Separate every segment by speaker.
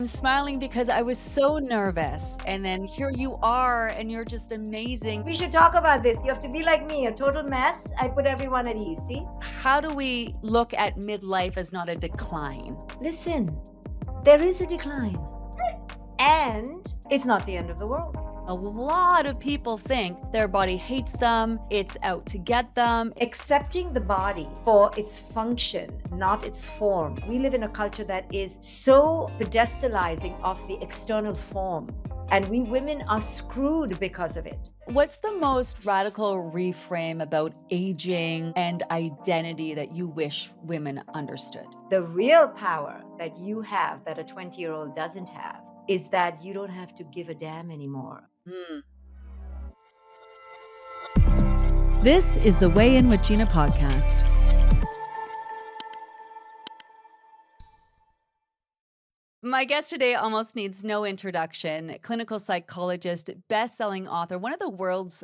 Speaker 1: I'm smiling because I was so nervous, and then here you are, and you're just amazing.
Speaker 2: We should talk about this. You have to be like me, a total mess. I put everyone at ease. See?
Speaker 1: How do we look at midlife as not a decline?
Speaker 2: Listen, there is a decline, and it's not the end of the world.
Speaker 1: A lot of people think their body hates them, it's out to get them.
Speaker 2: Accepting the body for its function, not its form. We live in a culture that is so pedestalizing of the external form, and we women are screwed because of it.
Speaker 1: What's the most radical reframe about aging and identity that you wish women understood?
Speaker 2: The real power that you have that a 20-year-old doesn't have is that you don't have to give a damn anymore.
Speaker 1: Hmm.
Speaker 3: This is the Way In with Gina podcast.
Speaker 1: My guest today almost needs no introduction. Clinical psychologist, best-selling author, one of the world's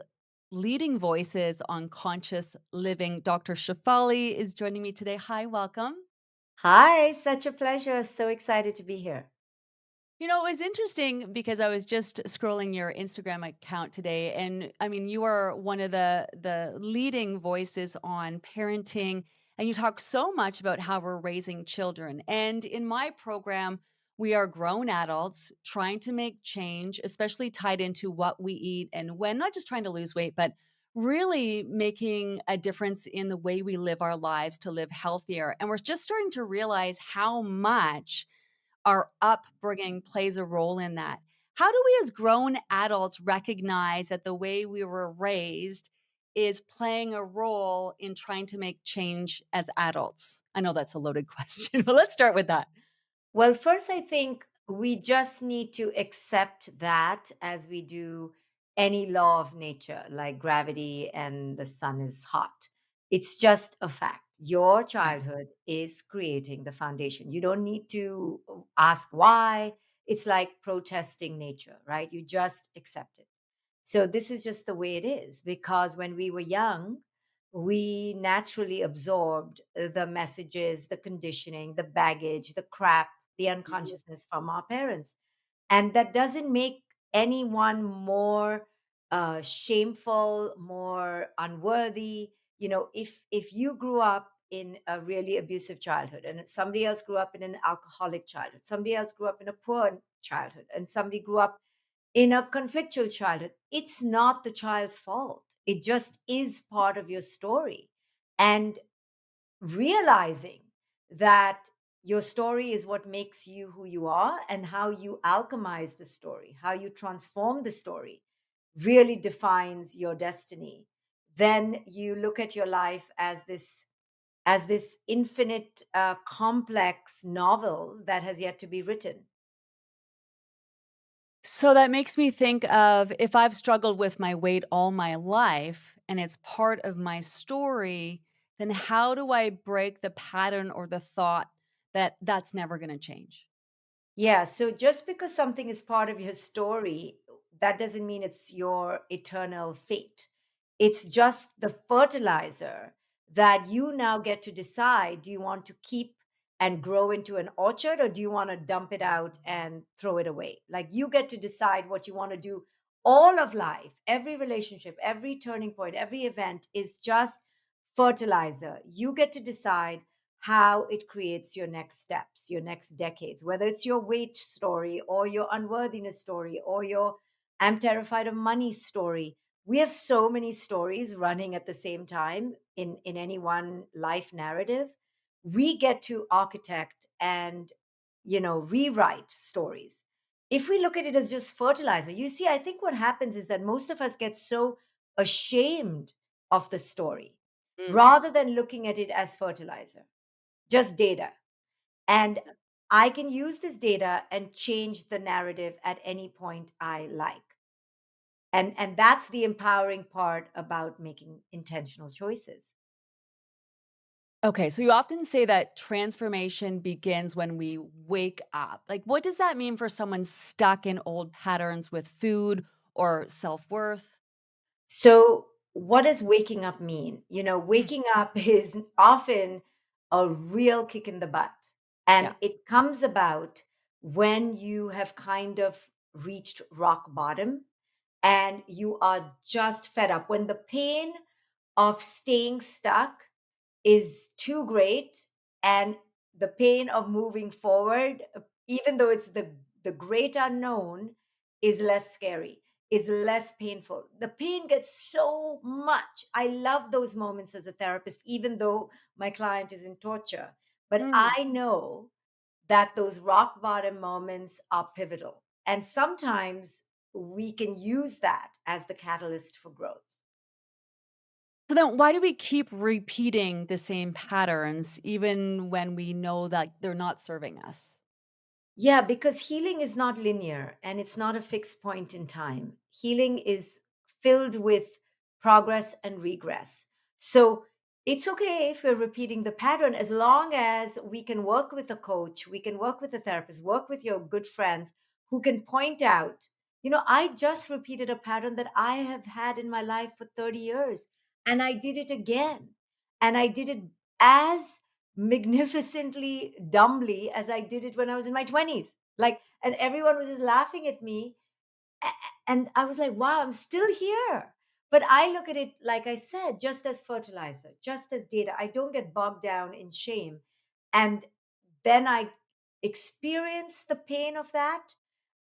Speaker 1: leading voices on conscious living. Dr. Shefali is joining me today. Hi, welcome.
Speaker 2: Hi, such a pleasure. So excited to be here.
Speaker 1: It was interesting because I was just scrolling your Instagram account today, and I mean, you are one of the leading voices on parenting, and you talk so much about how we're raising children. And in my program, we are grown adults trying to make change, especially tied into what we eat and when, not just trying to lose weight, but really making a difference in the way we live our lives to live healthier. And we're just starting to realize how much our upbringing plays a role in that. How do we as grown adults recognize that the way we were raised is playing a role in trying to make change as adults? I know that's a loaded question, but let's start with that.
Speaker 2: Well, first, I think we just need to accept that as we do any law of nature, like gravity and the sun is hot. It's just a fact. Your
Speaker 1: Okay.
Speaker 2: childhood is creating the foundation. You don't need to ask why. It's like protesting nature, right? You just accept it. So, this is just the way it is because when we were young, we naturally absorbed the messages, the conditioning, the baggage, the crap, the
Speaker 1: Mhm.
Speaker 2: unconsciousness from our parents. And that doesn't make anyone more shameful, more unworthy. If you grew up in a really abusive childhood and somebody else grew up in an alcoholic childhood, somebody else grew up in a poor childhood, and somebody grew up in a conflictual childhood, it's not the child's fault. It just is part of your story. And realizing that your story is what makes you who you are, and how you alchemize the story, how you transform the story really defines your destiny. Then you look at your life as this infinite complex novel that has yet to be written.
Speaker 1: So that makes me think of if I've struggled with my weight all my life and it's part of my story, then how do I break the pattern or the thought that that's never going to change?
Speaker 2: Yeah, so just because something is part of your story, that doesn't mean it's your eternal fate. It's just the fertilizer that you now get to decide, do you want to keep and grow into an orchard, or do you want to dump it out and throw it away? Like, you get to decide what you want to do. All of life, every relationship, every turning point, every event is just fertilizer. You get to decide how it creates your next steps, your next decades, whether it's your weight story or your unworthiness story or your I'm terrified of money story. We have so many stories running at the same time in any one life narrative. We get to architect and rewrite stories. If we look at it as just fertilizer, you see, I think what happens is that most of us get so ashamed of the story
Speaker 1: Mm.
Speaker 2: rather than looking at it as fertilizer, just data. And I can use this data and change the narrative at any point I like. And that's the empowering part about making intentional choices.
Speaker 1: Okay, so you often say that transformation begins when we wake up. Like, what does that mean for someone stuck in old patterns with food or self worth?
Speaker 2: So, what does waking up mean? Waking up is often a real kick in the butt.
Speaker 1: Yeah.
Speaker 2: And it comes about when you have kind of reached rock bottom and you are just fed up, when the pain of staying stuck is too great, and the pain of moving forward, even though it's the great unknown, is less scary, is less painful. The pain gets so much. I love those moments as a therapist, even though my client is in torture. But
Speaker 1: Mm.
Speaker 2: I know that those rock bottom moments are pivotal. And sometimes we can use that as the catalyst for growth.
Speaker 1: So then why do we keep repeating the same patterns even when we know that they're not serving us?
Speaker 2: Yeah, because healing is not linear and it's not a fixed point in time. Healing is filled with progress and regress. So it's okay if we're repeating the pattern as long as we can work with a coach, we can work with a therapist, work with your good friends who can point out, I just repeated a pattern that I have had in my life for 30 years and I did it again. And I did it as magnificently dumbly as I did it when I was in my 20s. Like, and everyone was just laughing at me. And I was like, wow, I'm still here. But I look at it, like I said, just as fertilizer, just as data. I don't get bogged down in shame. And then I experience the pain of that.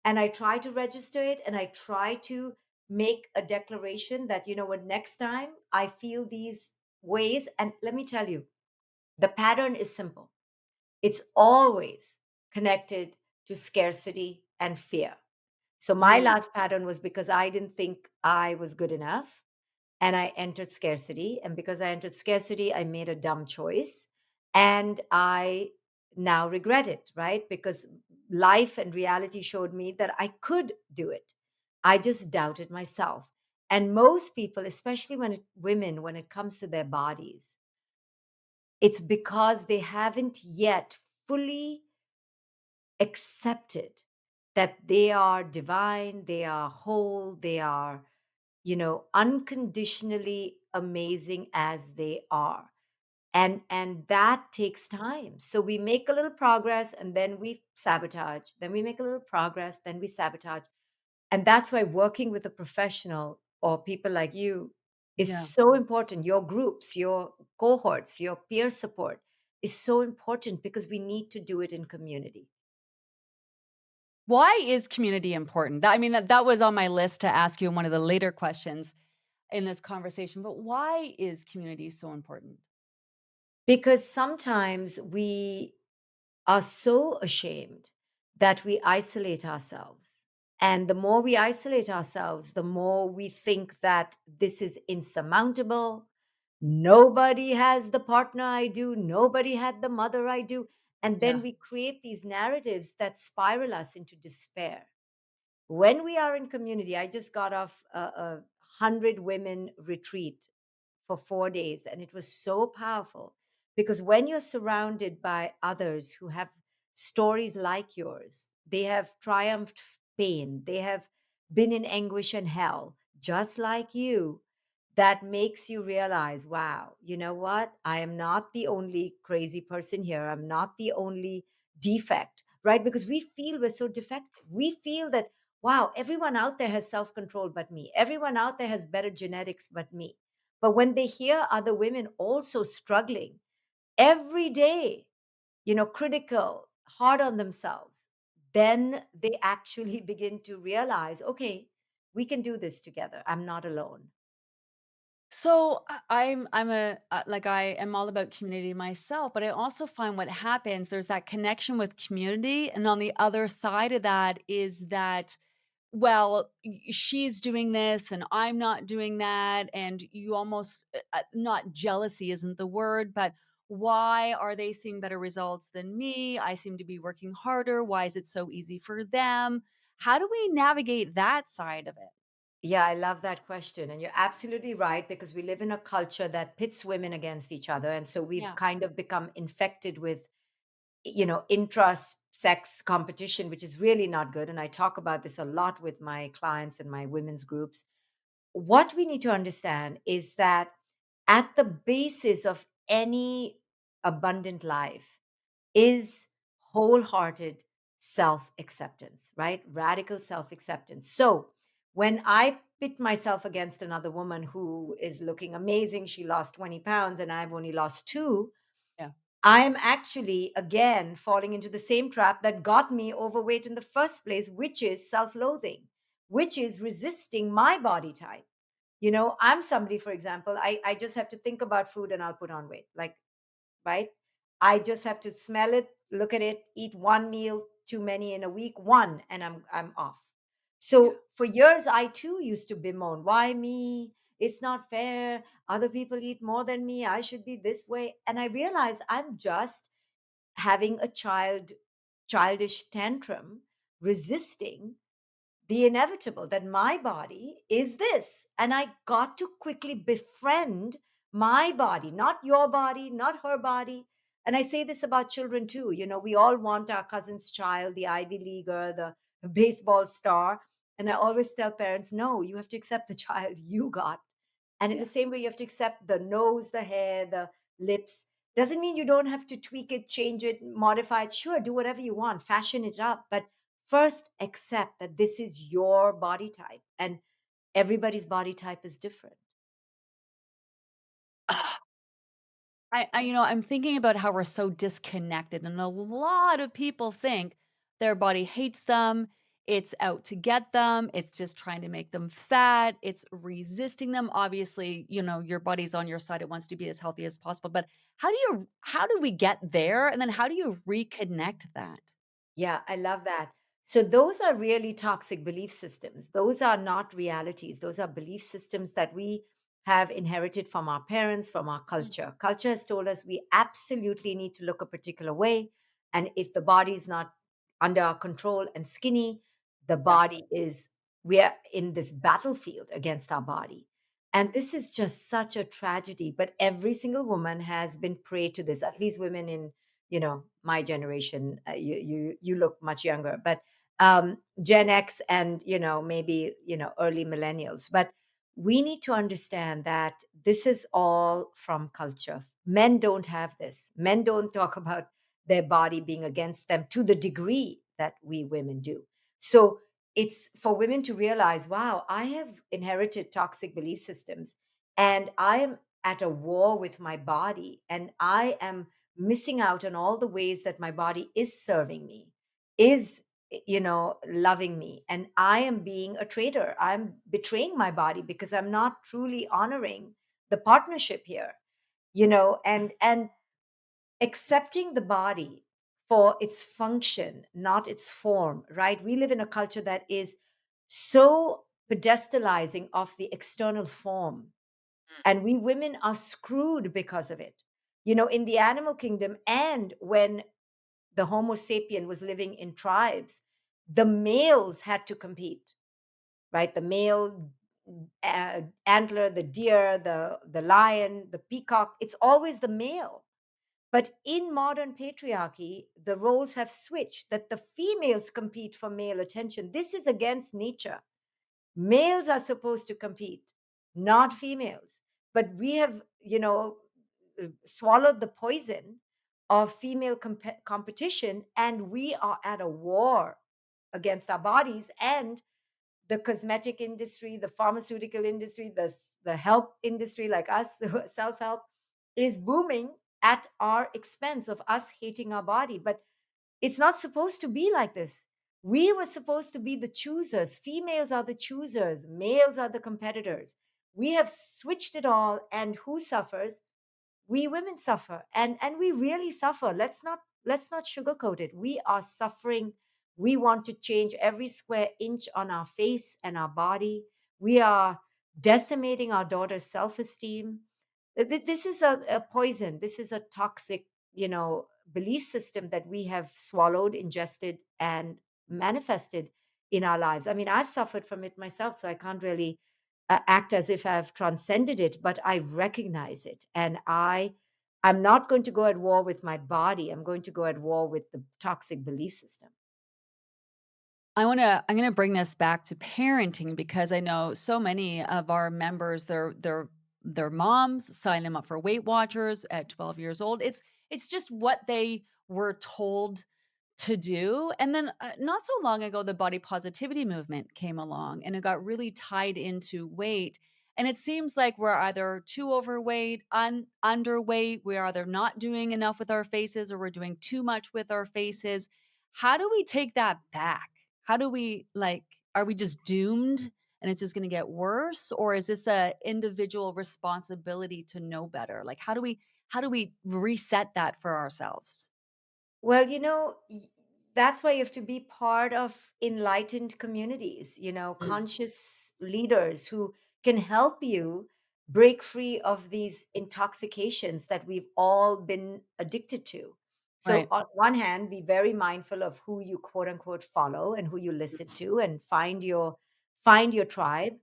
Speaker 2: And I try to register it and I try to make a declaration that, what, next time I feel these ways. And let me tell you, the pattern is simple. It's always connected to scarcity and fear. So my
Speaker 1: Mm.
Speaker 2: last pattern was because I didn't think I was good enough and I entered scarcity. And because I entered scarcity, I made a dumb choice. And I now regret it, right? Because life and reality showed me that I could do it. I just doubted myself. And most people, especially women, when it comes to their bodies, it's because they haven't yet fully accepted that they are divine, they are whole, they are, unconditionally amazing as they are. And that takes time. So we make a little progress and then we sabotage. Then we make a little progress, then we sabotage. And that's why working with a professional or people like you is
Speaker 1: Yeah.
Speaker 2: so important. Your groups, your cohorts, your peer support is so important because we need to do it in community.
Speaker 1: Why is community important? I mean, that was on my list to ask you in one of the later questions in this conversation, but why is community so important?
Speaker 2: Because sometimes we are so ashamed that we isolate ourselves. And the more we isolate ourselves, the more we think that this is insurmountable. Nobody has the partner I do. Nobody had the mother I do. And then
Speaker 1: Yeah.
Speaker 2: we create these narratives that spiral us into despair. When we are in community, I just got off a 100 women retreat for 4 days. And it was so powerful because when you're surrounded by others who have stories like yours, they have triumphed pain, they have been in anguish and hell, just like you, that makes you realize, wow, you know what? I am not the only crazy person here. I'm not the only defect, right? Because we feel we're so defective. We feel that, wow, everyone out there has self control but me. Everyone out there has better genetics but me. But when they hear other women also struggling every day, critical, hard on themselves, then they actually begin to realize, okay, we can do this together. I'm not alone.
Speaker 1: So I'm a like I am all about community myself, but I also find what happens there's that connection with community, and on the other side of that is that well, she's doing this and I'm not doing that, and you almost not jealousy isn't the word, but why are they seeing better results than me? I seem to be working harder. Why is it so easy for them? How do we navigate that side of it?
Speaker 2: Yeah, I love that question. And you're absolutely right because we live in a culture that pits women against each other. And so we've
Speaker 1: Yeah.
Speaker 2: kind of become infected with, intra sex competition, which is really not good. And I talk about this a lot with my clients and my women's groups. What we need to understand is that at the basis of any abundant life is wholehearted self acceptance, right? Radical self acceptance. So when I pit myself against another woman who is looking amazing, she lost 20 pounds and I've only lost two,
Speaker 1: Yeah.
Speaker 2: I am actually again falling into the same trap that got me overweight in the first place, which is self loathing, which is resisting my body type. I'm somebody, for example, I just have to think about food and I'll put on weight. Like, right? I just have to smell it, look at it, eat one meal too many in a week, one, and I'm off.
Speaker 1: Yeah.
Speaker 2: So for years I too used to bemoan, why me? It's not fair. Other people eat more than me. I should be this way. And I realized I'm just having a childish tantrum, resisting the inevitable, that my body is this. And I got to quickly befriend my body, not your body, not her body. And I say this about children too. We all want our cousin's child, the Ivy Leaguer, the baseball star. And I always tell parents, no, you have to accept the child you got. And in the
Speaker 1: Yeah.
Speaker 2: same way, you have to accept the nose, the hair, the lips. Doesn't mean you don't have to tweak it, change it, modify it. Sure, do whatever you want, fashion it up. But first, accept that this is your body type and everybody's body type is different.
Speaker 1: I'm thinking about how we're so disconnected, and a lot of people think their body hates them. It's out to get them. It's just trying to make them fat. It's resisting them. Obviously, your body's on your side. It wants to be as healthy as possible. But how do we get there? And then how do you reconnect that?
Speaker 2: Yeah, I love that. So, those are really toxic belief systems. Those are not realities. Those are belief systems that we have inherited from our parents, from our
Speaker 1: Mm.
Speaker 2: culture. Culture has told us we absolutely need to look a particular way. And if the body is not under our control and skinny, the
Speaker 1: Yeah.
Speaker 2: body is, we are in this battlefield against our body. And this is just such a tragedy. But every single woman has been prey to this, at least women in my generation. You look much younger, but Gen X and maybe early millennials. But we need to understand that this is all from culture. Men don't have this. Men don't talk about their body being against them to the degree that we women do. So it's for women to realize, wow, I have inherited toxic belief systems and I am at a war with my body, and I am missing out on all the ways that my body is serving me, is loving me, and I am being a traitor. I'm betraying my body because I'm not truly honoring the partnership here, and accepting the body for its function, not its form, right? We live in a culture that is so pedestalizing of the external form, and we women are screwed because of it. In the animal kingdom, and when the Homo sapien was living in tribes, the males had to compete, right? The male antler, the deer, the lion, the peacock, it's always the male. But in modern patriarchy, the roles have switched, that the females compete for male attention. This is against nature. Males are supposed to compete, not females. But we have, swallowed the poison of female competition, and we are at a war against our bodies. And the cosmetic industry, the pharmaceutical industry, the help industry like us, self help, is booming at our expense of us hating our body. But it's not supposed to be like this. We were supposed to be the choosers. Females are the choosers, males are the competitors. We have switched it all, and who suffers? We women suffer, and we really suffer. Let's not sugarcoat it. We are suffering. We want to change every square inch on our face and our body. We are decimating our daughter's self-esteem. This is a poison. This is a toxic, belief system that we have swallowed, ingested, and manifested in our lives. I mean, I've suffered from it myself, so I can't really act as if I've transcended it, but I recognize it. And I'm not going to go at war with my body. I'm going to go at war with the toxic belief system.
Speaker 1: I'm gonna bring this back to parenting because I know so many of our members, their moms sign them up for Weight Watchers at 12 years old. It's just what they were told to do. And then not so long ago, the body positivity movement came along and it got really tied into weight. And it seems like we're either too overweight, underweight, we're either not doing enough with our faces or we're doing too much with our faces. How do we take that back? How do we like, are we just doomed and it's just going to get worse? Or is this a individual responsibility to know better? Like, how do we reset that for ourselves?
Speaker 2: Well, that's why you have to be part of enlightened communities,
Speaker 1: Mm,
Speaker 2: conscious leaders who can help you break free of these intoxications that we've all been addicted to. So,
Speaker 1: right.
Speaker 2: on one hand, be very mindful of who you quote unquote follow and who you listen to, and find your tribe.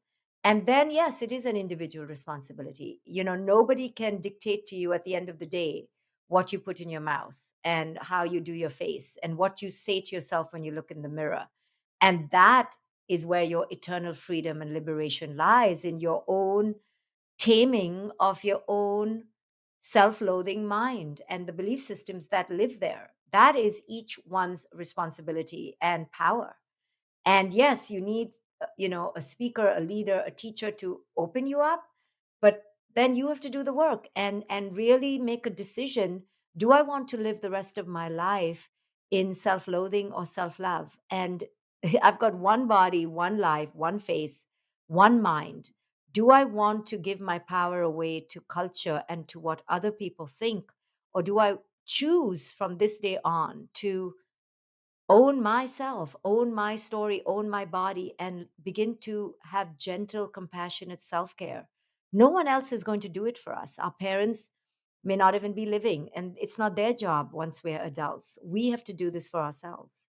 Speaker 2: And then, yes, it is an individual responsibility. Nobody can dictate to you at the end of the day what you put in your mouth and how you do your face and what you say to yourself when you look in the mirror. And that is where your eternal freedom and liberation lies, in your own taming of your own self loathing mind and the belief systems that live there. That is each one's responsibility and power. And yes, you need, a speaker, a leader, a teacher to open you up, but then you have to do the work and really make a decision. Do I want to live the rest of my life in self-loathing or self-love? And I've got one body, one life, one face, one mind. Do I want to give my power away to culture and to what other people think? Or do I choose from this day on to own myself, own my story, own my body, and begin to have gentle, compassionate self care? No one else is going to do it for us. Our parents may not even be living, and it's not their job once we're adults. We have to do this for ourselves.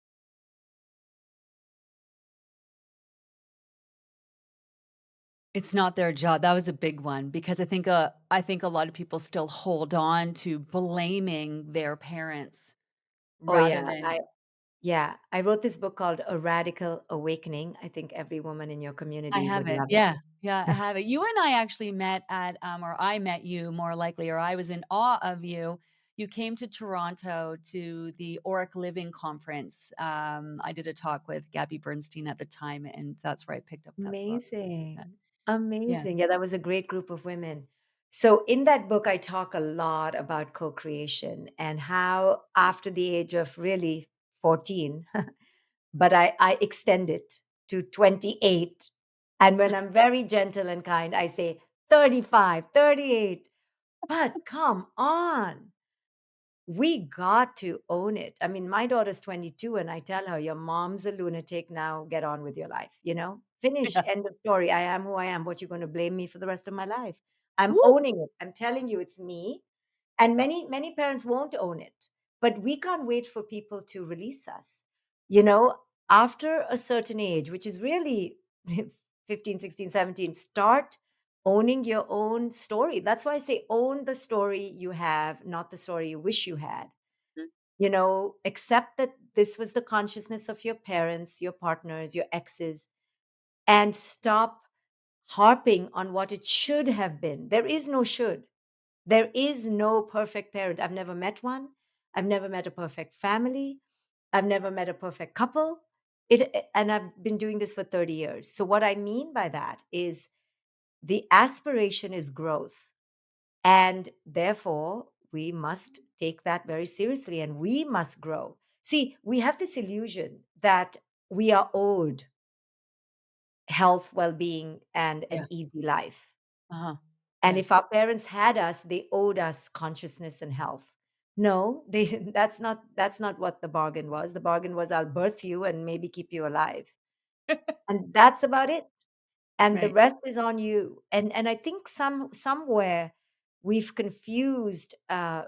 Speaker 1: It's not their job. That was a big one because I think a lot of people still hold on to blaming their parents
Speaker 2: Oh,
Speaker 1: rather
Speaker 2: yeah.
Speaker 1: than
Speaker 2: I wrote this book called A Radical Awakening. I think every woman in your
Speaker 1: I
Speaker 2: community
Speaker 1: have
Speaker 2: would
Speaker 1: it.
Speaker 2: love it.
Speaker 1: Yeah. Yeah, I have it. You and I actually met at, or I met you more likely, or I was in awe of you. You came to Toronto to the Auric Living Conference. I did a talk with Gabby Bernstein at the time, and that's where I picked up that book.
Speaker 2: Amazing.
Speaker 1: Yeah.
Speaker 2: Amazing. Yeah, that was a great group of women. So, in that book, I talk a lot about co creation and how, after the age of really 14, but I extend it to 28. And when I'm very gentle and kind, I say 35, 38. But come on, we got to own it. I mean, my daughter's 22, and I tell her, your mom's a lunatic. Now get on with your life, Finish,
Speaker 1: Yeah.
Speaker 2: end of story. I am who I am. What, you going to blame me for the rest of my life? I'm
Speaker 1: Woo!
Speaker 2: owning it. I'm telling you, it's me. And many parents won't own it. But we can't wait for people to release us. You know, After a certain age, which is really 15, 16, 17, start owning your own story. That's why I say own the story you have, not the story you wish you had. Accept that this was the consciousness of your parents, your partners, your exes, and stop harping on what it should have been. There is no should. There is no perfect parent. I've never met one. I've never met a perfect family. I've never met a perfect couple. And I've been doing this for 30 years. So what I mean by that is the aspiration is growth. And therefore, we must take that very seriously and we must grow. See, we have this illusion that we are owed health, well being, and
Speaker 1: Yeah.
Speaker 2: an easy life.
Speaker 1: Uh-huh.
Speaker 2: And
Speaker 1: Yeah.
Speaker 2: if our parents had us, they owed us consciousness and health. No, they that's not what the bargain was. The bargain was, I'll birth you and maybe keep you alive. And that's about it. And the
Speaker 1: Right.
Speaker 2: rest is on you. And I think somewhere we've confused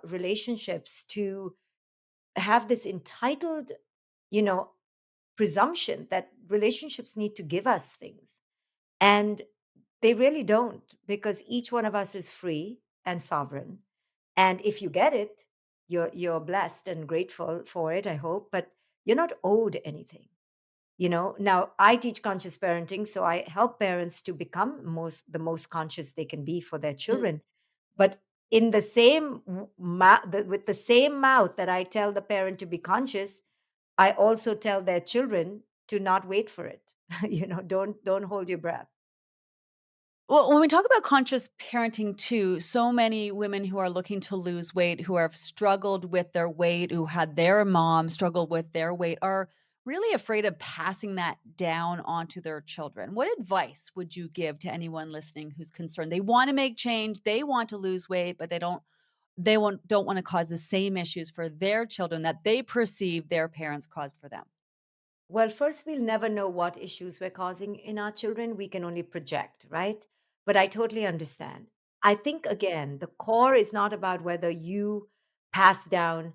Speaker 2: relationships to have this entitled, you know presumption that relationships need to give us things, and they really don't, because each one of us is free and sovereign. And if you get it, you're blessed and grateful for it, I hope, but you're not owed anything. Now I teach conscious parenting, so I help parents to become the most conscious they can be for their
Speaker 1: Mm.
Speaker 2: children. But in the same with the same mouth that I tell the parent to be conscious, I also tell their children to not wait for it. Don't hold your breath.
Speaker 1: Well, when we talk about conscious parenting too, so many women who are looking to lose weight, who have struggled with their weight, who had their mom struggle with their weight, are really afraid of passing that down onto their children. What advice would you give to anyone listening who's concerned? They want to make change, they want to lose weight, but don't want to cause the same issues for their children that they perceive their parents caused for them.
Speaker 2: Well, first, we'll never know what issues we're causing in our children. We can only project, right? But I totally understand. I think, again, the core is not about whether you pass down,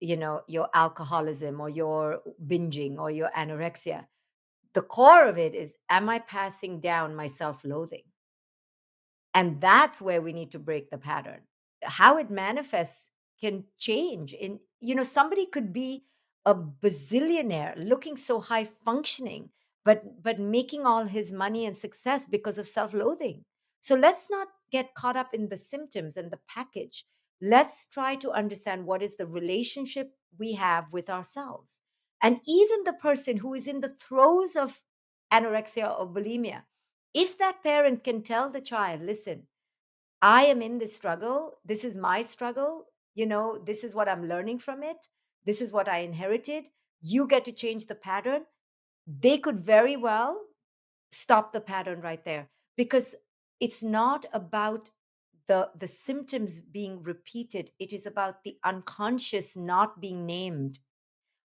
Speaker 2: your alcoholism or your binging or your anorexia. The core of it is, am I passing down my self loathing? And that's where we need to break the pattern. How it manifests can change. Somebody could be a bazillionaire looking so high functioning, but making all his money and success because of self-loathing. So let's not get caught up in the symptoms and the package. Let's try to understand what is the relationship we have with ourselves. And even the person who is in the throes of anorexia or bulimia, if that parent can tell the child, listen, I am in this struggle. This is my struggle. This is what I'm learning from it. This is what I inherited. You get to change the pattern. They could very well stop the pattern right there, because it's not about the symptoms being repeated. It is about the unconscious not being named.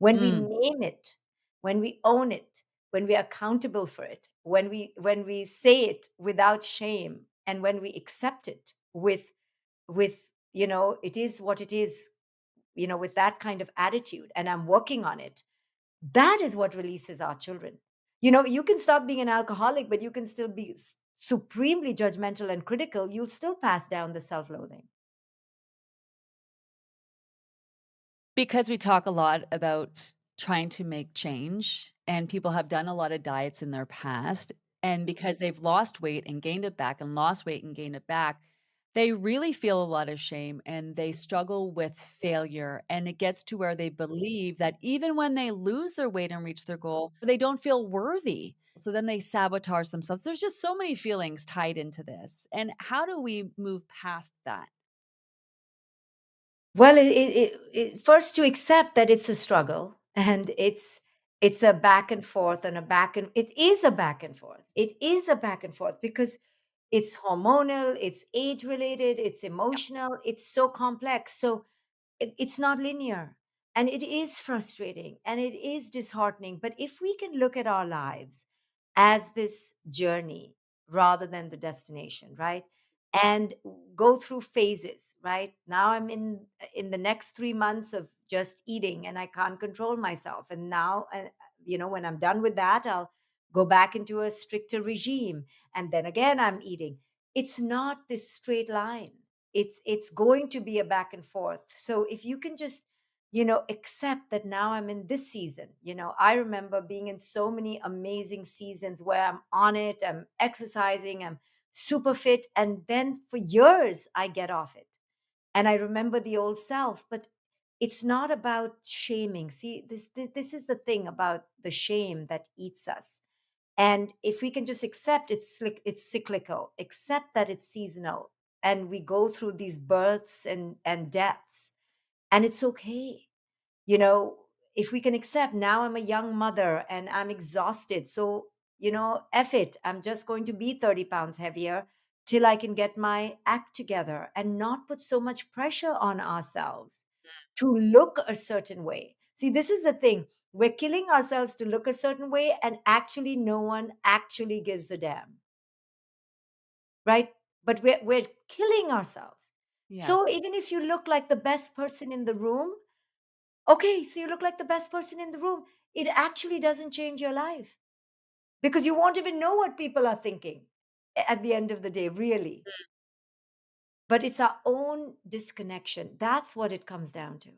Speaker 2: When we
Speaker 1: Mm.
Speaker 2: name it, when we own it, when we're accountable for it, when we say it without shame, and when we accept it with it is what it is, with that kind of attitude, and I'm working on it, that is what releases our children. You can stop being an alcoholic, but you can still be supremely judgmental and critical. You'll still pass down the self-loathing.
Speaker 1: Because we talk a lot about trying to make change, and people have done a lot of diets in their past, and because they've lost weight and gained it back and lost weight and gained it back, they really feel a lot of shame and they struggle with failure, and it gets to where they believe that even when they lose their weight and reach their goal, they don't feel worthy. So then they sabotage themselves. There's just so many feelings tied into this. And how do we move past that?
Speaker 2: Well, first to accept that it's a struggle, and it's a back and forth, and it is a back and forth. It is a back and forth because it's hormonal, it's age related, it's emotional, it's so complex. So it's not linear, and it is frustrating, and it is disheartening. But if we can look at our lives as this journey rather than the destination, right? And go through phases, right? Now I'm in the next 3 months of just eating, and I can't control myself. And now, when I'm done with that, I'll go back into a stricter regime, and then again I'm eating. It's not this straight line. It's going to be a back and forth. So if you can just accept that now I'm in this season. I remember being in so many amazing seasons where I'm on it, I'm exercising, I'm super fit, and then for years I get off it, and I remember the old self. But it's not about shaming. See, this is the thing about the shame that eats us. And if we can just accept it's cyclical, accept that it's seasonal, and we go through these births and deaths, and it's okay. you know if we can accept, now I'm a young mother and I'm exhausted, so F it, I'm just going to be 30 pounds heavier till I can get my act together, and not put so much pressure on ourselves to look a certain way. See, this is the thing, we're killing ourselves to look a certain way, and actually no one actually gives a damn, right? But we're killing ourselves.
Speaker 1: Yeah.
Speaker 2: So even if you look like the best person in the room, okay, so you look like the best person in the room. It actually doesn't change your life, because you won't even know what people are thinking at the end of the day, really. But it's our own disconnection. That's what it comes down to.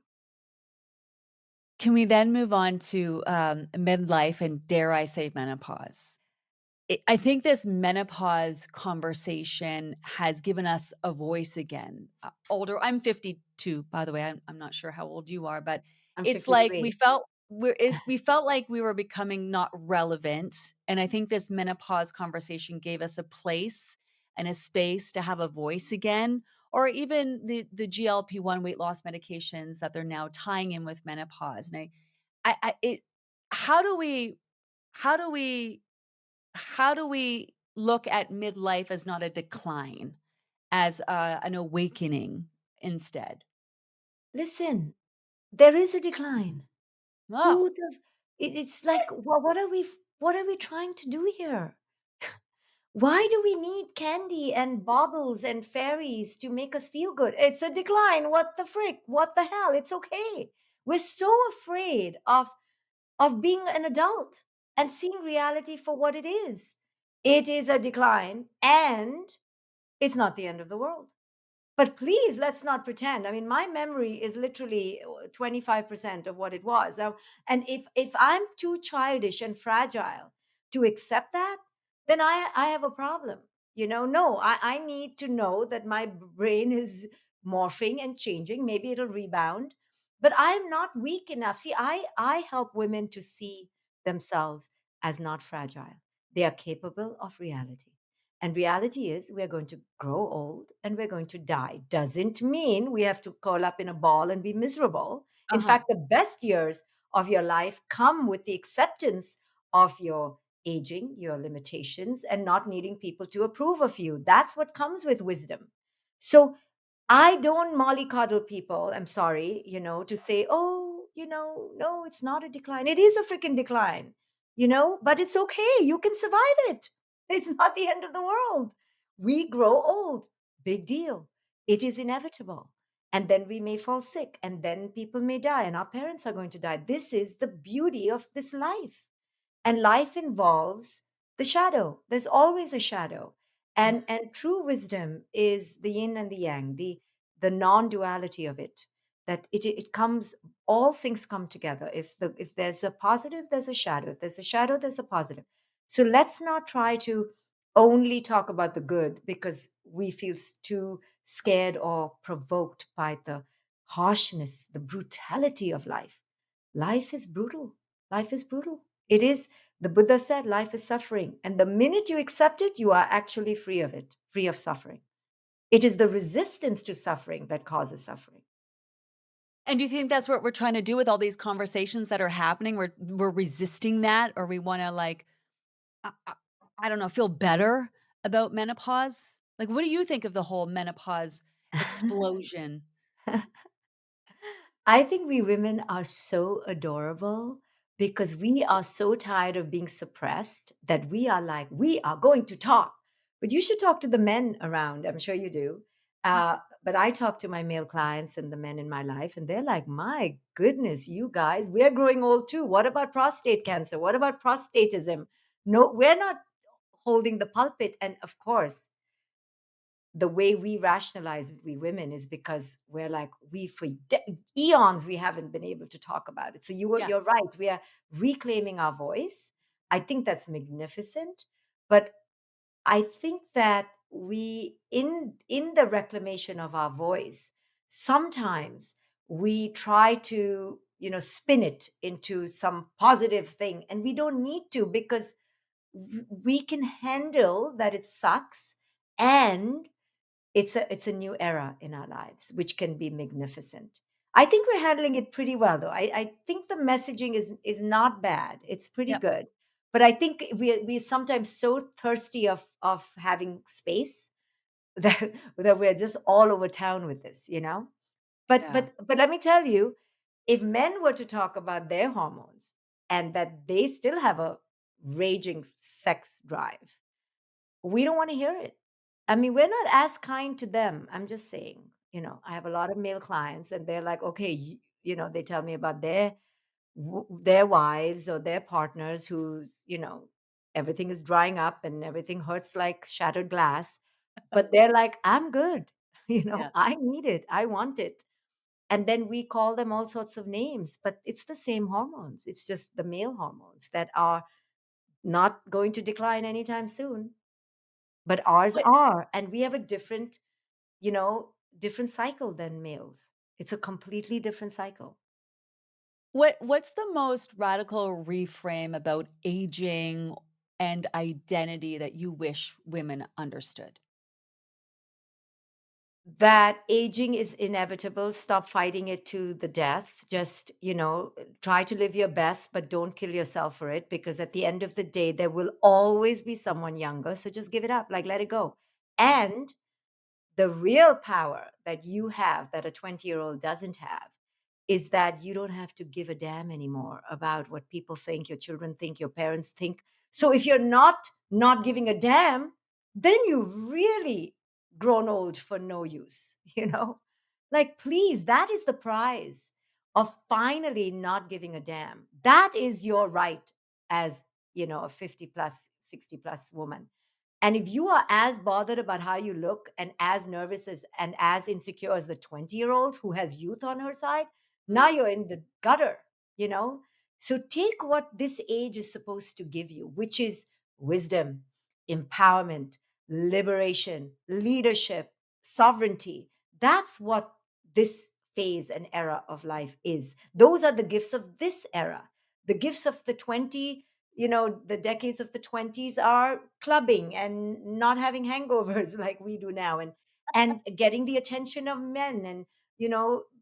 Speaker 1: Can we then move on to midlife and, dare I say, menopause? I think this menopause conversation has given us a voice again. Older, I'm 52, by the way. I'm not sure how old you are, but
Speaker 2: I'm
Speaker 1: it's like we
Speaker 2: 53.
Speaker 1: felt we felt like we were becoming not relevant, and I think this menopause conversation gave us a place and a space to have a voice again, or even the GLP-1 weight loss medications that they're now tying in with menopause, and I it how do we how do we how do we look at midlife as not a decline, as, an awakening instead?
Speaker 2: Listen, there is a decline.
Speaker 1: Oh,
Speaker 2: Who the it's like, what are we trying to do here? Why do we need candy and baubles and fairies to make us feel good? It's a decline. What the frick? What the hell? It's okay. We're so afraid of being an adult and seeing reality for what it is. It is a decline and it's not the end of the world. But please, let's not pretend. I mean, my memory is literally 25% of what it was. Now, and if I'm too childish and fragile to accept that, then I have a problem. No, I need to know that my brain is morphing and changing. Maybe it'll rebound, but I'm not weak enough. See, I help women to see themselves as not fragile. They are capable of reality. And reality is we're going to grow old and we're going to die. Doesn't mean we have to curl up in a ball and be miserable. In
Speaker 1: uh-huh.
Speaker 2: fact, the best years of your life come with the acceptance of your aging, your limitations, and not needing people to approve of you. That's what comes with wisdom. So I don't mollycoddle people. I'm sorry, to say, oh, no, it's not a decline. It is a freaking decline, but it's okay. You can survive it. It's not the end of the world. We grow old. Big deal. It is inevitable. And then we may fall sick, and then people may die, and our parents are going to die. This is the beauty of this life. And life involves the shadow. There's always a shadow. And true wisdom is the yin and the yang, the non-duality of it. That it comes, all things come together. If there's a positive, there's a shadow. If there's a shadow, there's a positive. So let's not try to only talk about the good because we feel too scared or provoked by the harshness, the brutality of life. Life is brutal. Life is brutal. It is, the Buddha said, life is suffering. And the minute you accept it, you are actually free of it, free of suffering. It is the resistance to suffering that causes suffering.
Speaker 1: And do you think that's what we're trying to do with all these conversations that are happening? We're resisting that, or we wanna, like, I I I don't know, feel better about menopause? Like, what do you think of the whole menopause explosion?
Speaker 2: I think we women are so adorable because we are so tired of being suppressed that we are like, we are going to talk. But you should talk to the men around. I'm sure you do. But I talk to my male clients and the men in my life, and they're like, my goodness, you guys, we're growing old too. What about prostate cancer? What about prostatism? No, we're not holding the pulpit. And of course, the way we rationalize it, we women, is because we're like, we for eons we haven't been able to talk about it. So
Speaker 1: Yeah.
Speaker 2: you're right. We are reclaiming our voice. I think that's magnificent. But I think that we, in the reclamation of our voice, sometimes we try to spin it into some positive thing, and we don't need to, because we can handle that it sucks, and it's a new era in our lives, which can be magnificent. I think we're handling it pretty well, though. I think the messaging is not bad. It's pretty
Speaker 1: Yep.
Speaker 2: good. But I think we sometimes so thirsty of having space that we're just all over town with this. But
Speaker 1: Yeah.
Speaker 2: but but let me tell you, if men were to talk about their hormones and that they still have a raging sex drive, we don't want to hear it. I mean, we're not as kind to them. I'm just saying, I have a lot of male clients and they're like, okay, they tell me about their wives or their partners who's, everything is drying up and everything hurts like shattered glass. But they're like, I'm good.
Speaker 1: Yeah.
Speaker 2: I need it. I want it. And then we call them all sorts of names, but it's the same hormones. It's just the male hormones that are not going to decline anytime soon, but ours
Speaker 1: What
Speaker 2: are, and we have a different cycle than males. It's a completely different cycle.
Speaker 1: What's the most radical reframe about aging and identity that you wish women understood?
Speaker 2: That aging is inevitable. Stop fighting it to the death. Just, try to live your best, but don't kill yourself for it because at the end of the day, there will always be someone younger. So just give it up, like let it go. And the real power that you have that a 20-year-old doesn't have is that you don't have to give a damn anymore about what people think, your children think, your parents think. So if you're not giving a damn, then you've really grown old for no use, you know? Like please, that is the prize of finally not giving a damn. That is your right as, a 50 plus, 60 plus woman. And if you are as bothered about how you look and as nervous as and as insecure as the 20-year-old who has youth on her side, now you're in the gutter, you know? So take what this age is supposed to give you, which is wisdom, empowerment, liberation, leadership, sovereignty. That's what this phase and era of life is. Those are the gifts of this era. The gifts of the decades of the 20s are clubbing and not having hangovers like we do now, and getting the attention of men,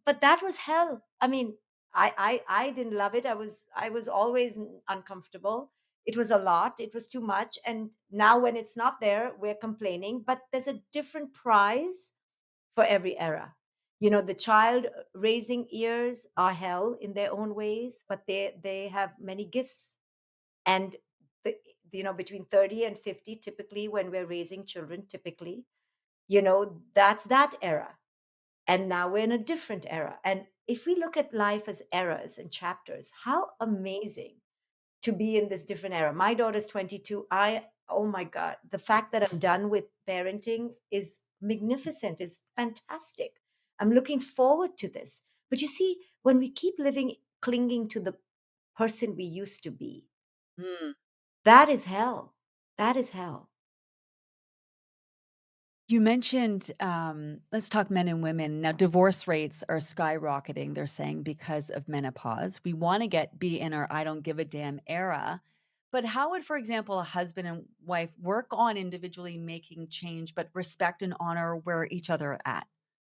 Speaker 2: but that was hell. I mean, I didn't love it. I was always uncomfortable. It was a lot, it was too much, and now when it's not there, we're complaining, but there's a different prize for every era. The child raising years are hell in their own ways, but they have many gifts. And the, between 30 and 50, typically when we're raising children, typically, that's that era. And now we're in a different era. And if we look at life as eras and chapters, how amazing to be in this different era. My daughter's 22. Oh my God, the fact that I'm done with parenting is magnificent, is fantastic. I'm looking forward to this. But you see, when we keep living, clinging to the person we used to be,
Speaker 1: Mm.
Speaker 2: that is hell. That is hell.
Speaker 1: You mentioned, let's talk men and women. Now, divorce rates are skyrocketing, they're saying, because of menopause. We want to be in our I don't give a damn era. But how would, for example, a husband and wife work on individually making change, but respect and honor where each other are at?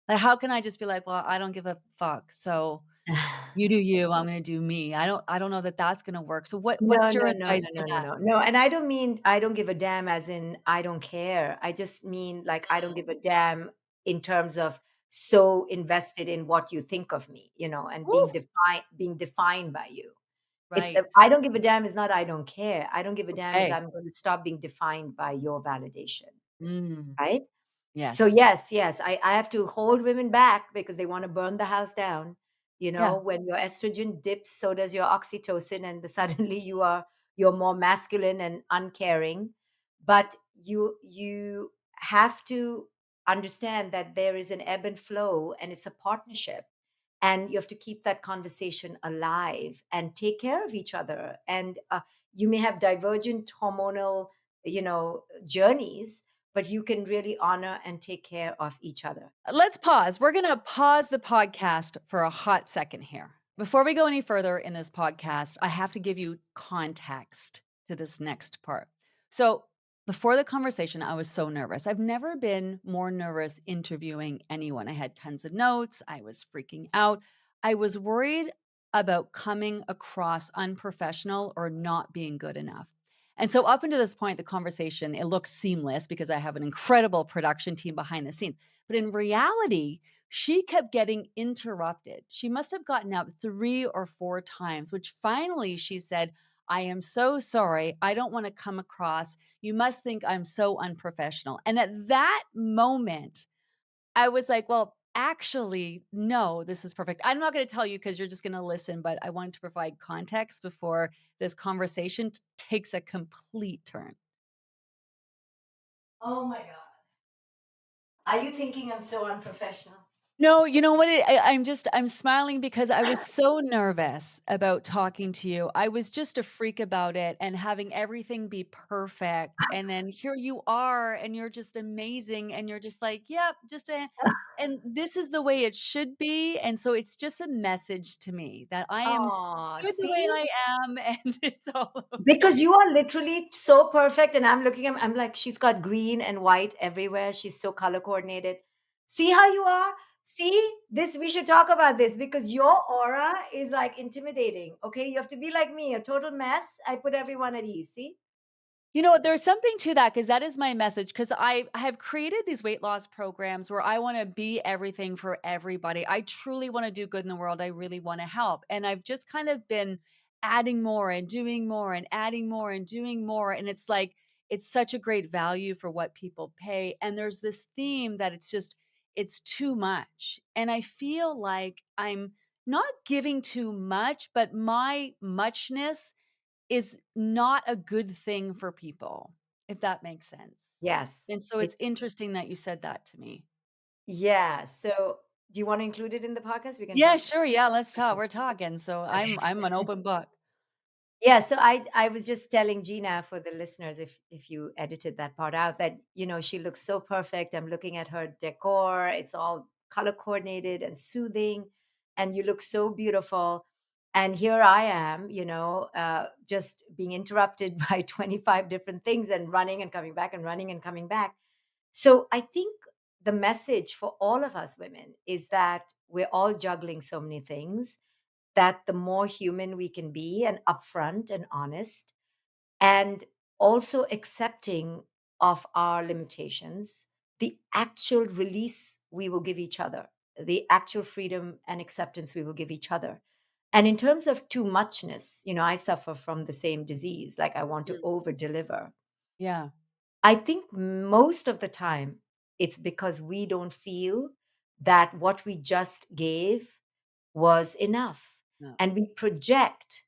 Speaker 1: Like, how can I just be like, well, I don't give a fuck. So you do you, I'm going to do me. I don't know that that's going to work. So what's
Speaker 2: No,
Speaker 1: your
Speaker 2: no, no,
Speaker 1: advice
Speaker 2: no,
Speaker 1: for
Speaker 2: no, no,
Speaker 1: that?
Speaker 2: no. No, and I don't mean I don't give a damn as in I don't care. I just mean like I don't give a damn in terms of so invested in what you think of me, and
Speaker 1: Woo!
Speaker 2: being defined by you. It's
Speaker 1: Right.
Speaker 2: I don't give a damn is not I don't care. I don't give a damn is
Speaker 1: Okay.
Speaker 2: I'm going to stop being defined by your validation,
Speaker 1: Mm,
Speaker 2: right? So
Speaker 1: yes.
Speaker 2: yes, yes, I have to hold women back because they want to burn the house down.
Speaker 1: Yeah.
Speaker 2: When your estrogen dips, so does your oxytocin, and suddenly you're more masculine and uncaring. But you have to understand that there is an ebb and flow, and it's a partnership, and you have to keep that conversation alive and take care of each other. And you may have divergent hormonal, journeys, but you can really honor and take care of each other.
Speaker 1: Let's pause. We're going to pause the podcast for a hot second here. Before we go any further in this podcast, I have to give you context to this next part. So, before the conversation, I was so nervous. I've never been more nervous interviewing anyone. I had tons of notes. I was freaking out. I was worried about coming across unprofessional or not being good enough. And so, up until this point, the conversation, it looks seamless because I have an incredible production team behind the scenes. But in reality, she kept getting interrupted. She must have gotten up 3 or 4 times, which finally she said, "I am so sorry. I don't wanna come across you must think I'm so unprofessional." And at that moment, I was like, "Well, actually, no, this is perfect." I'm not gonna tell you because 'cause you're just gonna listen, but I wanted to provide context before this conversation takes a complete turn.
Speaker 2: Oh my God. Are you thinking I'm so unprofessional?
Speaker 1: No, you know what? I'm smiling because I was so nervous about talking to you. I was just a freak about it and having everything be perfect. And then here you are, and you're just amazing. And you're just like, yep, just a. and this is the way it should be, and so it's just a message to me that I am
Speaker 2: Oh,
Speaker 1: good the way
Speaker 2: see?
Speaker 1: I am, and it's all
Speaker 2: Because
Speaker 1: okay.
Speaker 2: you are literally so perfect, and I'm looking at I'm like, she's got green and white everywhere. She's so color coordinated. See how you are? See? This we should talk about this because your aura is like intimidating. Okay. You have to be like me, a total mess. I put everyone at ease. See?
Speaker 1: You know, there's something to that because that is my message. Because I have created these weight loss programs where I wanna be everything for everybody. I truly wanna do good in the world, I really wanna help, and I've just kind of been adding more and doing more and adding more and doing more, and it's like, it's such a great value for what people pay, and there's this theme that it's too much, and I feel like I'm not giving too much, but my muchness is not a good thing for people, if that makes sense.
Speaker 2: Yes.
Speaker 1: And so
Speaker 2: It
Speaker 1: it's interesting that you said that to me.
Speaker 2: yeah. So do you want to include it in the podcast? We can
Speaker 1: Yeah,
Speaker 2: talk.
Speaker 1: sure, yeah, let's talk.
Speaker 2: Okay.
Speaker 1: We're talking, so I'm an open book.
Speaker 2: Yeah, so I was just telling Gina for the listeners, if you edited that part out, that she looks so perfect. I'm looking at her decor; it's all color coordinated and soothing, and you look so beautiful. And here I am, just being interrupted by 25 different things and running and coming back and running and coming back. So I think the message for all of us women is that we're all juggling so many things that the more human we can be and upfront and honest and also accepting of our limitations, the actual release we will give each other, the actual freedom and acceptance we will give each other. And in terms of too muchness, I suffer from the same disease, like I want to
Speaker 1: Mm.
Speaker 2: over deliver.
Speaker 1: Yeah,
Speaker 2: I think most of the time it's because we don't feel that what we just gave was enough.
Speaker 1: no,
Speaker 2: And we project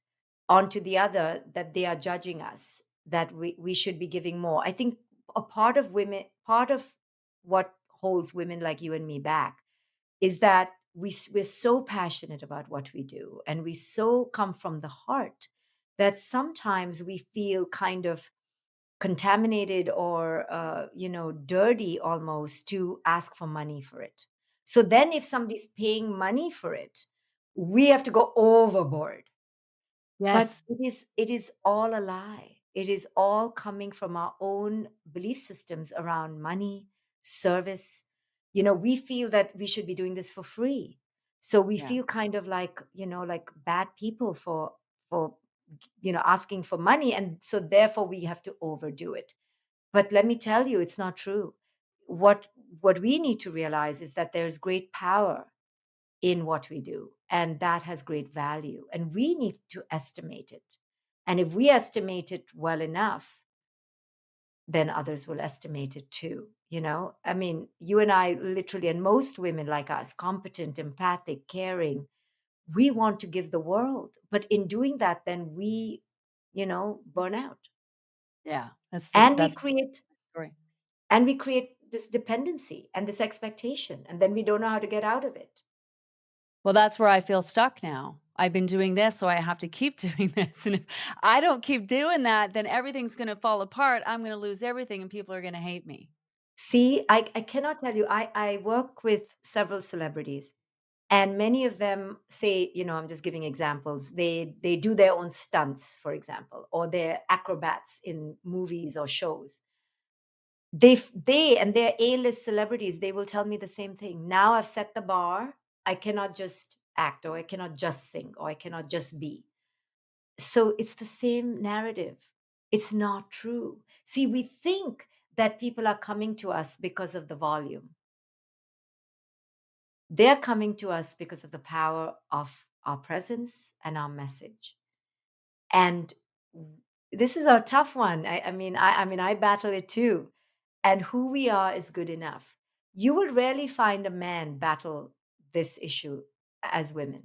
Speaker 2: onto the other that they are judging us, that we should be giving more. I think a part of what holds women like you and me back is that we're so passionate about what we do and we so come from the heart that sometimes we feel kind of contaminated or dirty almost to ask for money for it. So then if somebody's paying money for it, we have to go overboard. But
Speaker 1: yes,
Speaker 2: it is all a lie. It is all coming from our own belief systems around money, service. We feel that we should be doing this for free. So we
Speaker 1: yeah,
Speaker 2: feel kind of like bad people for asking for money, and so therefore we have to overdo it. But let me tell you, it's not true. What we need to realize is that there's great power in what we do, and that has great value, and we need to estimate it. And if we estimate it well enough, then others will estimate it too. I mean, you and I literally, and most women like us, competent, empathic, caring, we want to give the world. But in doing that, then we, burn out.
Speaker 1: yeah,
Speaker 2: And we
Speaker 1: that's the
Speaker 2: create
Speaker 1: story.
Speaker 2: And we create this dependency and this expectation, and then we don't know how to get out of it.
Speaker 1: Well, that's where I feel stuck now. I've been doing this, so I have to keep doing this, and if I don't keep doing that, then everything's gonna fall apart, I'm gonna lose everything, and people are gonna hate me.
Speaker 2: See, I cannot tell you, I work with several celebrities, and many of them say, I'm just giving examples. They do their own stunts, for example, or they're acrobats in movies or shows. They and they're A-list celebrities, they will tell me the same thing. Now I've set the bar. I cannot just act, or I cannot just sing, or I cannot just be. So it's the same narrative. It's not true. See, we think that people are coming to us because of the volume. They're coming to us because of the power of our presence and our message. And this is a tough one. I mean, I battle it too. And who we are is good enough. You will rarely find a man battle this issue as women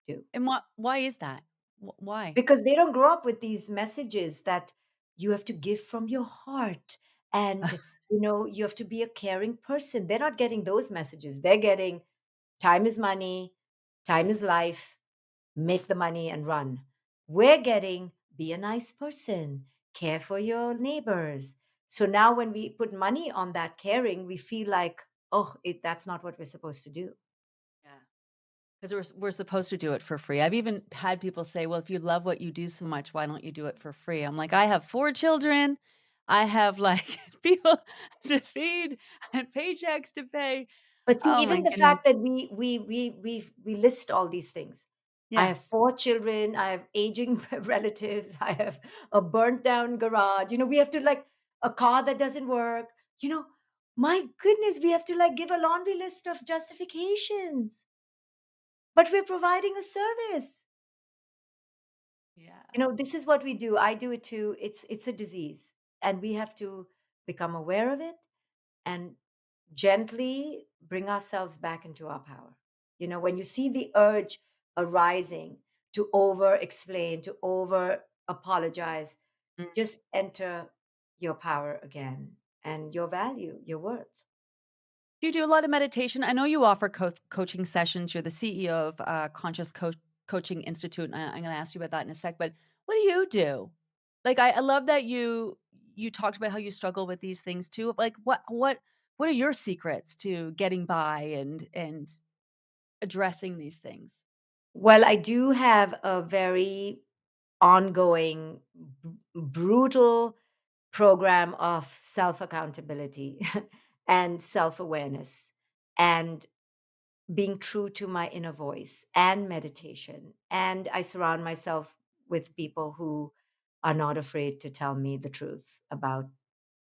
Speaker 2: do.
Speaker 1: And why is that? Why?
Speaker 2: Because they don't grow up with these messages that you have to give from your heart, and you have to be a caring person. They're not getting those messages. They're getting time is money, time is life, make the money and run. We're getting be a nice person, care for your neighbors. So now when we put money on that caring, we feel like, oh, that's not what we're supposed to do.
Speaker 1: Yeah. 'Cause we're supposed to do it for free. I've even had people say, "Well, if you love what you do so much, why don't you do it for free?" I'm like, "I have 4 children. I have, like, people to feed and paychecks to pay."
Speaker 2: But see,
Speaker 1: Oh my
Speaker 2: even the fact
Speaker 1: goodness.
Speaker 2: that we list all these things. I
Speaker 1: Yeah.
Speaker 2: have 4 children, I have aging relatives, I have a burnt down garage, we have to, like, a car that doesn't work, you know, my goodness, we have to, like, give a laundry list of justifications, but we're providing a service.
Speaker 1: Yeah.
Speaker 2: This is what we do. I do it too. It's a disease, and we have to become aware of it and gently bring ourselves back into our power. When you see the urge arising to over explain, to over apologize,
Speaker 1: Mm.
Speaker 2: just enter your power again and your value, your worth.
Speaker 1: You do a lot of meditation. I know you offer coaching sessions. You're the CEO of Conscious Coaching Institute, and I'm gonna ask you about that in a sec, but what do you do? Like, I love that you talked about how you struggle with these things too. Like, what are your secrets to getting by and addressing these things?
Speaker 2: Well, I do have a very ongoing, brutal program of self accountability and self awareness and being true to my inner voice and meditation. And I surround myself with people who are not afraid to tell me the truth about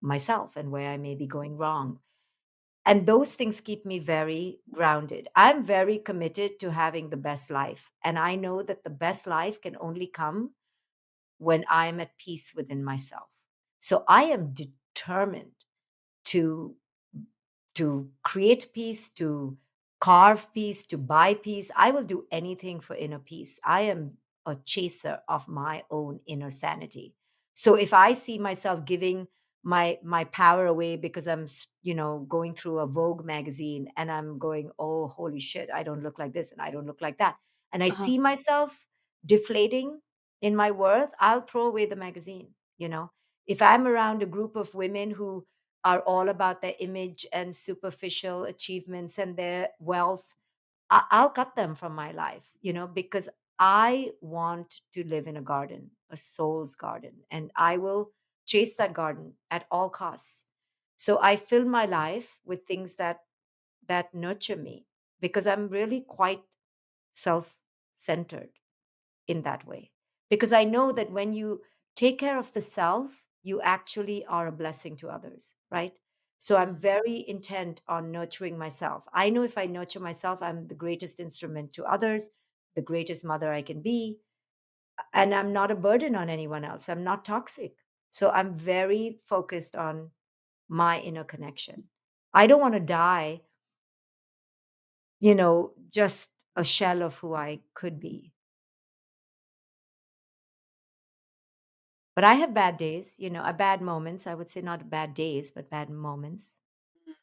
Speaker 2: myself and where I may be going wrong. And those things keep me very grounded. I'm very committed to having the best life. And I know that the best life can only come when I'm at peace within myself. So I am determined to create peace, to carve peace, to buy peace. I will do anything for inner peace. I am a chaser of my own inner sanity. So if I see myself giving my power away because I'm going through a Vogue magazine and I'm going, oh holy shit, I don't look like this and I don't look like that, and I
Speaker 1: Uh-huh.
Speaker 2: see myself deflating in my worth, I'll throw away the magazine. If I'm around a group of women who are all about their image and superficial achievements and their wealth, I'll cut them from my life, because I want to live in a garden, a soul's garden, and I will chase that garden at all costs. So I fill my life with things that nurture me because I'm really quite self-centered in that way. Because I know that when you take care of the self, you actually are a blessing to others, right? So I'm
Speaker 1: Mm.
Speaker 2: very intent on nurturing myself. I know if I nurture myself, I'm the greatest instrument to others, the greatest mother I can be, and I'm not a burden on anyone else. I'm not toxic. So I'm very focused on my inner connection. I don't want to die, just a shell of who I could be. But I have bad days, bad moments. I would say not bad days, but bad moments.
Speaker 1: Mm.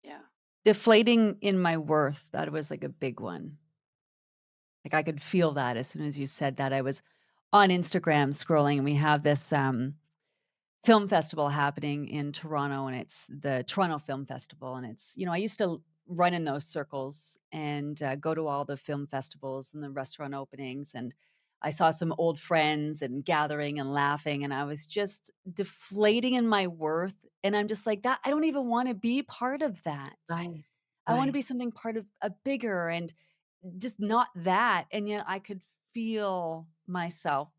Speaker 1: Yeah. Deflating in my worth, that was, like, a big one. Like, I could feel that as soon as you said that. I was on Instagram scrolling, and we have this, film festival happening in Toronto, and it's the Toronto Film Festival, and I used to run in those circles and, go to all the film festivals and the restaurant openings, and I saw some old friends and gathering and laughing, and I was just deflating in my worth, and I'm just like, "That I don't even wanna be part of that.
Speaker 2: Right.
Speaker 1: I wanna
Speaker 2: Right.
Speaker 1: be something part of a bigger and just not that," and yet I could feel myself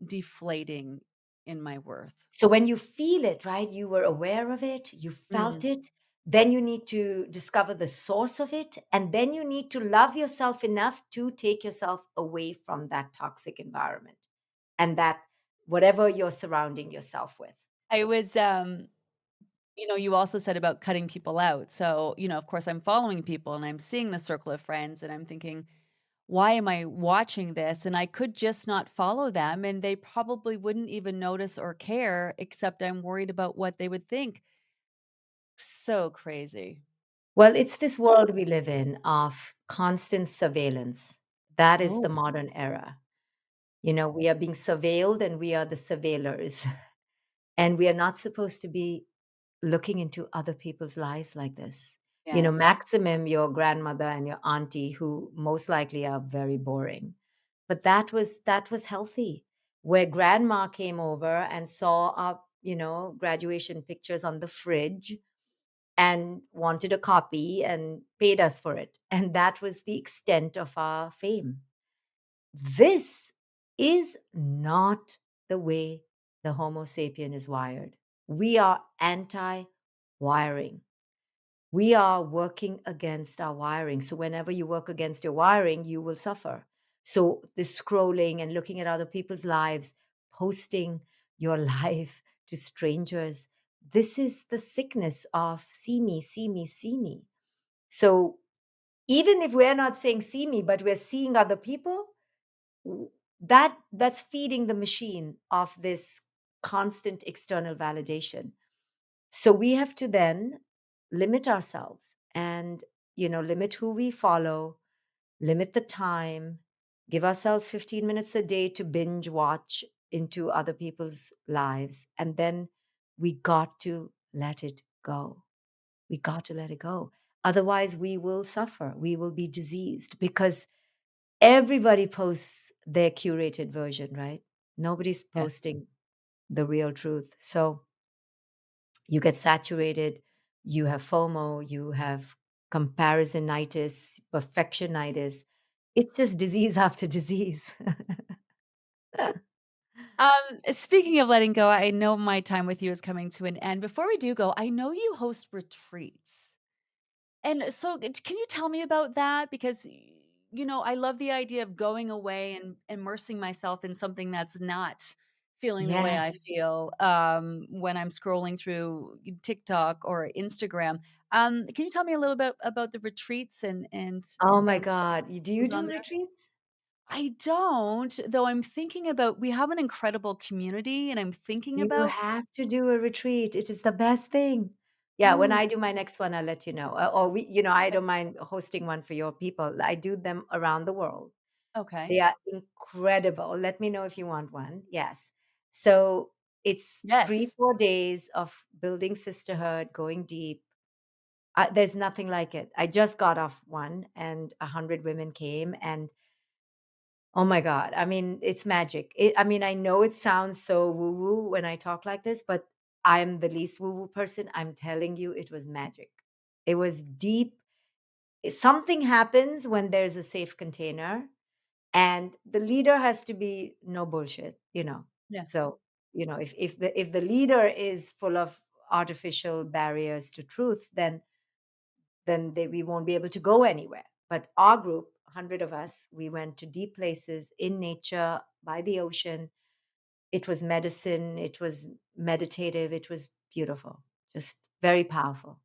Speaker 1: deflating in my worth.
Speaker 2: So when you feel it, right, you were aware of it, you felt
Speaker 1: Mm.
Speaker 2: it, then you need to discover the source of it, and then you need to love yourself enough to take yourself away from that toxic environment and that whatever you're surrounding yourself with.
Speaker 1: I was, you also said about cutting people out. So, of course, I'm following people and I'm seeing the circle of friends and I'm thinking, why am I watching this? And I could just not follow them and they probably wouldn't even notice or care, except I'm worried about what they would think. So crazy.
Speaker 2: Well, it's this world we live in of constant surveillance. That is the
Speaker 1: Oh,
Speaker 2: modern era. We are being surveilled and we are the surveillors. And we are not supposed to be looking into other people's lives like this.
Speaker 1: Yes.
Speaker 2: Maximum your grandmother and your auntie, who most likely are very boring. But that was healthy. Where grandma came over and saw our, graduation pictures on the fridge and wanted a copy and paid us for it. And that was the extent of our fame. This is not the way the Homo sapien is wired. We are anti wiring. We are working against our wiring. So, whenever you work against your wiring, you will suffer. So, this scrolling and looking at other people's lives, posting your life to strangers, this is the sickness of see me, see me, see me. So, even if we're not saying see me, but we're seeing other people, that's feeding the machine of this constant external validation. So we have to then limit ourselves and limit who we follow, limit the time, give ourselves 15 minutes a day to binge watch into other people's lives, and then we got to let it go. We got to let it go. Otherwise we will suffer, we will be diseased, because everybody posts their curated version, right? Nobody's
Speaker 1: Yes.
Speaker 2: posting the real truth. So you get saturated, you have FOMO, you have comparisonitis, perfectionitis. It's just disease after disease.
Speaker 1: Speaking of letting go, I know my time with you is coming to an end. Before we do go, I know you host retreats. And so, can you tell me about that? Because, I love the idea of going away and immersing myself in something that's not feeling the way I
Speaker 2: Yes.
Speaker 1: feel when I'm scrolling through TikTok or Instagram. Can you tell me a little bit about the retreats
Speaker 2: Oh my
Speaker 1: and what
Speaker 2: God. Do you
Speaker 1: goes
Speaker 2: do
Speaker 1: on there?
Speaker 2: retreats?
Speaker 1: I don't, though I'm thinking about we have an incredible community, and I'm thinking
Speaker 2: You
Speaker 1: about
Speaker 2: have to do a retreat. It is the best thing. Yeah, when
Speaker 1: mm,
Speaker 2: I do my next one, I'll let you know. Or I
Speaker 1: okay.
Speaker 2: don't mind hosting one for your people. I do them around the world.
Speaker 1: Okay.
Speaker 2: They are incredible. Let me know if you want one. Yes. So it's three,
Speaker 1: Yes.
Speaker 2: 4 days of building sisterhood, going deep. There's nothing like it. I just got off one, and 100 women came, and oh my God, I mean, it's magic. I mean, I know it sounds so woo woo when I talk like this, but I'm the least woo woo person. I'm telling you, it was magic. It was deep. Something happens when there's a safe container, and the leader has to be no bullshit.
Speaker 1: Yeah.
Speaker 2: So if the leader is full of artificial barriers to truth, then we won't be able to go anywhere. But our group, 100 of us, we went to deep places in nature, by the ocean. It was medicine, it was meditative, it was beautiful, just very powerful.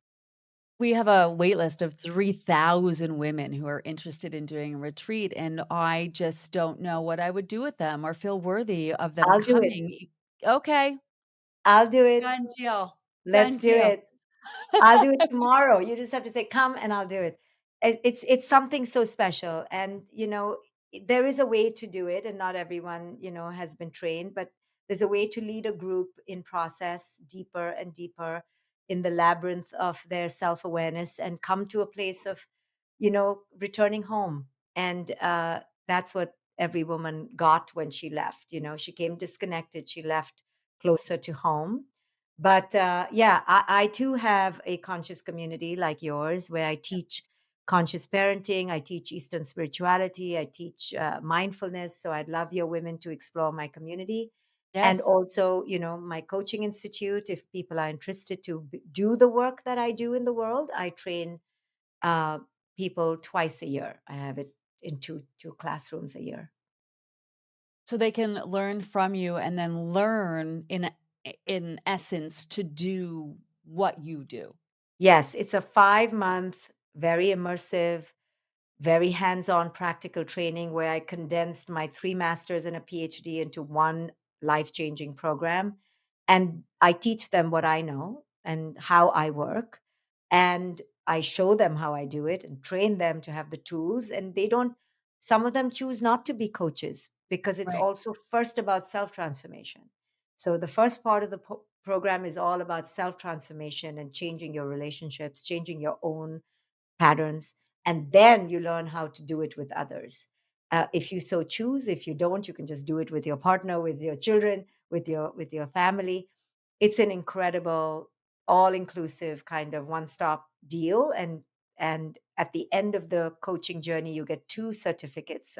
Speaker 1: We have a wait list of 3,000 women who are interested in doing a retreat, and I just don't know what I would do with them or feel worthy of them
Speaker 2: I'll do it.
Speaker 1: coming. Okay,
Speaker 2: I'll do it.
Speaker 1: done deal,
Speaker 2: Let's
Speaker 1: done
Speaker 2: do
Speaker 1: deal.
Speaker 2: it. I'll do it tomorrow. You just have to say, "Come," and I'll do it. It's something so special, and there is a way to do it, and not everyone has been trained, but there's a way to lead a group in process deeper and deeper in the labyrinth of their self awareness, and come to a place of returning home. And that's what every woman got when she left. She came disconnected. She left closer to home, but yeah, I too have a conscious community like yours where I teach conscious parenting, I teach Eastern spirituality, I teach mindfulness. So I'd love your women to explore my community. And
Speaker 1: Yes.
Speaker 2: also, my coaching institute, if people are interested to do the work that I do in the world, I train uh, people twice a year. I have it in two classrooms a year.
Speaker 1: So they can learn from you and then learn in essence to do what you do.
Speaker 2: Yes, it's a 5 month, very immersive, very hands-on practical training where I condensed my three masters and a PhD into one life-changing program. And I teach them what I know and how I work. And I show them how I do it and train them to have the tools. And some of them choose not to be coaches because it's
Speaker 1: Right.
Speaker 2: also first about self-transformation. So the first part of the program is all about self transformation and changing your relationships, changing your own patterns, and then you learn how to do it with others. If you so choose, if you don't, you can just do it with your partner, with your children, with your family. It's an incredible, all inclusive kind of one stop deal, and at the end of the coaching journey, you get two certificates: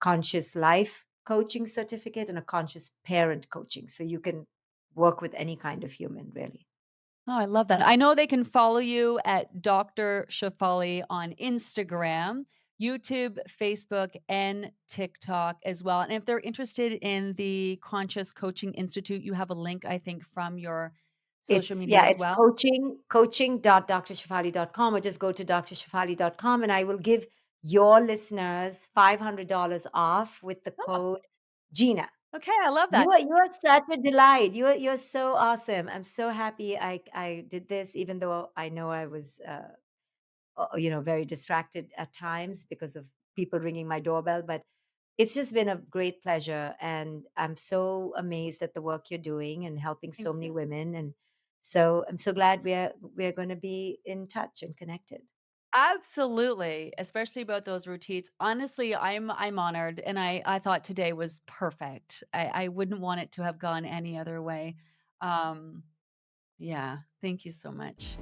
Speaker 2: conscious life coaching certificate and a conscious parent coaching. So you can work with any kind of human, really.
Speaker 1: Oh, I love that. I know they can follow you at Dr. Shefali on Instagram, YouTube, Facebook, and TikTok as well. And if they're interested in the Conscious Coaching Institute, you have a link, I think, from your social
Speaker 2: It's
Speaker 1: media
Speaker 2: yeah,
Speaker 1: as
Speaker 2: it's
Speaker 1: well.
Speaker 2: coaching.drshafali.com, or just go to drshafali.com and I will give your listeners $500 off with the
Speaker 1: Oh,
Speaker 2: code Gina.
Speaker 1: okay. I love that.
Speaker 2: You are such a delight. You're so awesome. I'm so happy I did this, even though I know I was very distracted at times because of people ringing my doorbell, but it's just been a great pleasure, and I'm so amazed at the work you're doing and helping so
Speaker 1: Thank
Speaker 2: many
Speaker 1: you.
Speaker 2: women, and so I'm so glad we're going to be in touch and connected.
Speaker 1: Absolutely, especially about those routines. Honestly, I'm honored, and I thought today was perfect. I wouldn't want it to have gone any other way. Um, yeah, thank you so much.